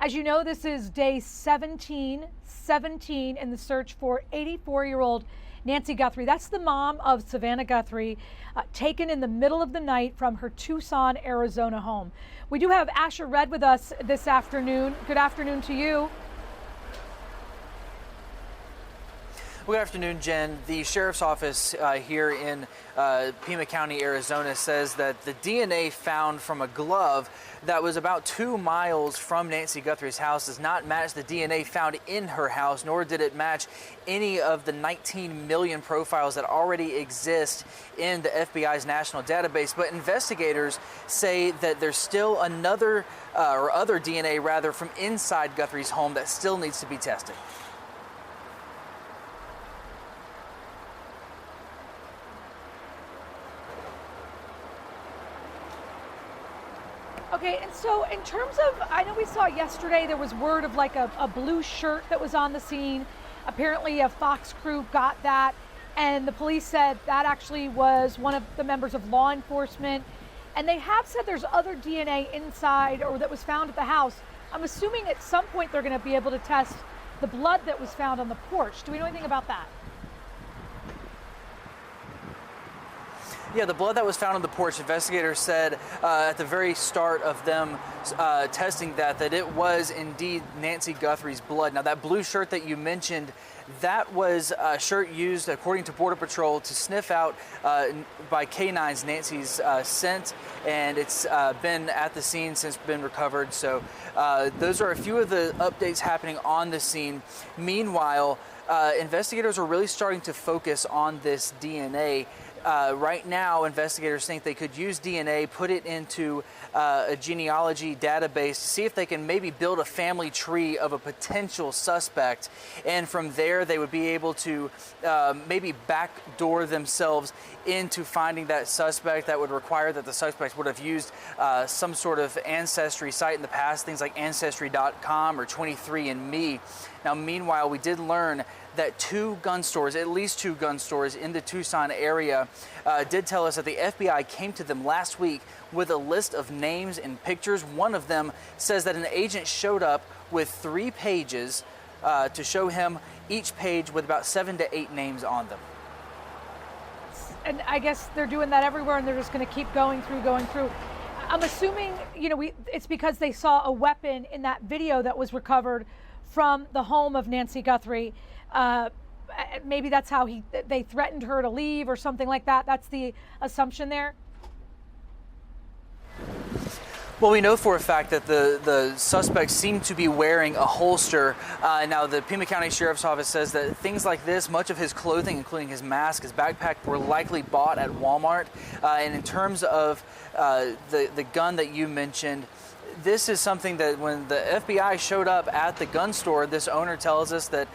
As you know, this is day 17 in the search for 84-year-old Nancy Guthrie. That's the mom of Savannah Guthrie, taken in the middle of the night from her Tucson, Arizona home. We do have Asher Red with us this afternoon. Good afternoon to you. Well, good afternoon, Jen. The sheriff's office here in Pima County, Arizona, says that the DNA found from a glove that was about 2 miles from Nancy Guthrie's house does not match the DNA found in her house, nor did it match any of the 19 million profiles that already exist in the FBI's national database. But investigators say that there's still other DNA rather from inside Guthrie's home that still needs to be tested. Okay, and so in terms of, I know we saw yesterday there was word of like a blue shirt that was on the scene. Apparently a Fox crew got that, and the police said that actually was one of the members of law enforcement. And they have said there's other DNA inside or that was found at the house. I'm assuming at some point they're going to be able to test the blood that was found on the porch. Do we know anything about that? Yeah, the blood that was found on the porch, investigators said at the very start of them testing that it was indeed Nancy Guthrie's blood. Now, that blue shirt that you mentioned, that was a shirt used, according to Border Patrol, to sniff out by canines Nancy's scent, and it's been at the scene since been recovered. So those are a few of the updates happening on the scene. Meanwhile, investigators are really starting to focus on this DNA. Right now, investigators think they could use DNA, put it into a genealogy database to see if they can maybe build a family tree of a potential suspect. And from there, they would be able to maybe backdoor themselves into finding that suspect. That would require that the suspect would have used some sort of ancestry site in the past, things like Ancestry.com or 23andMe. Now, meanwhile, we did learn that at least two gun stores in the Tucson area did tell us that the FBI came to them last week with a list of names and pictures. One of them says that an agent showed up with 3 pages to show him, each page with about 7 to 8 names on them. And I guess they're doing that everywhere, and they're just going to keep going through. I'm assuming, it's because they saw a weapon in that video that was recovered from the home of Nancy Guthrie. Maybe that's how they threatened her to leave or something like that. That's the assumption there. Well, we know for a fact that the suspect seemed to be wearing a holster. Now, the Pima County Sheriff's Office says that things like this, much of his clothing, including his mask, his backpack, were likely bought at Walmart. And in terms of the gun that you mentioned, this is something that when the FBI showed up at the gun store, this owner tells us that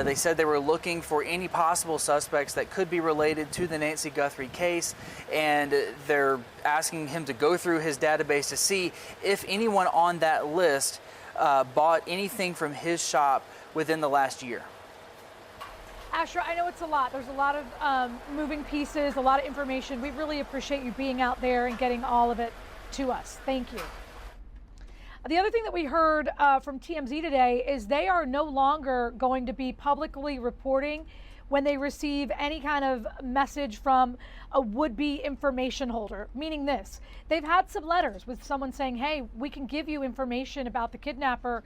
they said they were looking for any possible suspects that could be related to the Nancy Guthrie case, and they're asking him to go through his database to see if anyone on that list bought anything from his shop within the last year. Asher, I know it's a lot. There's a lot of moving pieces, a lot of information. We really appreciate you being out there and getting all of it to us. Thank you. The other thing that we heard from TMZ today is they are no longer going to be publicly reporting when they receive any kind of message from a would-be information holder, meaning this. They've had some letters with someone saying, hey, we can give you information about the kidnapper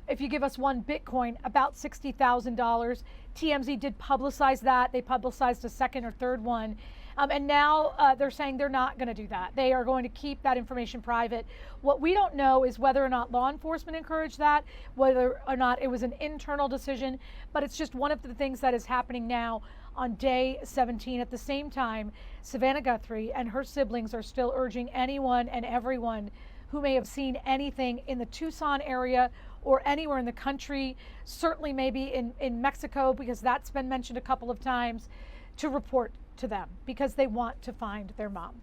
if you give us 1 Bitcoin, about $60,000. TMZ did publicize that. They publicized a second or third one. And now they're saying they're not going to do that. They are going to keep that information private. What we don't know is whether or not law enforcement encouraged that, whether or not it was an internal decision, but it's just one of the things that is happening now on day 17. At the same time, Savannah Guthrie and her siblings are still urging anyone and everyone who may have seen anything in the Tucson area or anywhere in the country, certainly maybe in Mexico, because that's been mentioned a couple of times, to report to them because they want to find their mom.